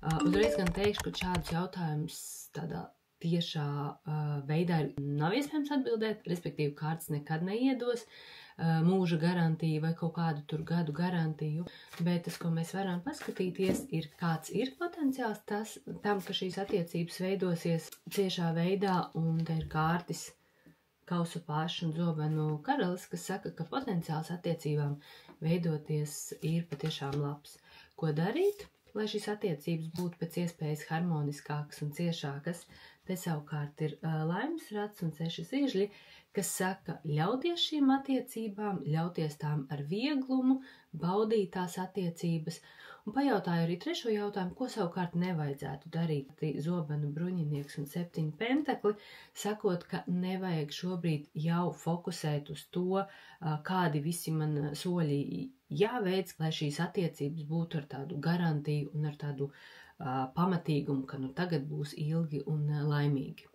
Uzreiz gan teikšu, ka šādus jautājumus tādā tiešā veidā nav iespējams atbildēt, respektīvi kārtas nekad neiedos mūža garantiju vai kaut kādu tur gadu garantiju, bet tas, ko mēs varam paskatīties, ir kāds ir potenciāls tam, ka šīs attiecības veidosies ciešā veidā, un te ir kārtis Kausu pašu un zobenu karalis, kas saka, ka potenciāls attiecībām veidoties ir patiešām labs. Ko darīt, lai šīs attiecības būtu pēc iespējas harmoniskākas un ciešākas? Te savukārt ir laimes rats un 6 zižļi, kas saka ļauties šīm attiecībām, ļauties tām ar vieglumu, baudīt tās attiecības. Un pajautāju arī 3. jautājumu, ko savukārt nevajadzētu darīt. Zobenu bruņinieks un 7 pentakli, sakot, ka nevajag šobrīd jau fokusēt uz to, kādi visi man soļi jāveic, lai šīs attiecības būtu ar tādu garantiju un ar tādu pamatīgumu, ka nu tagad būs ilgi un laimīgi.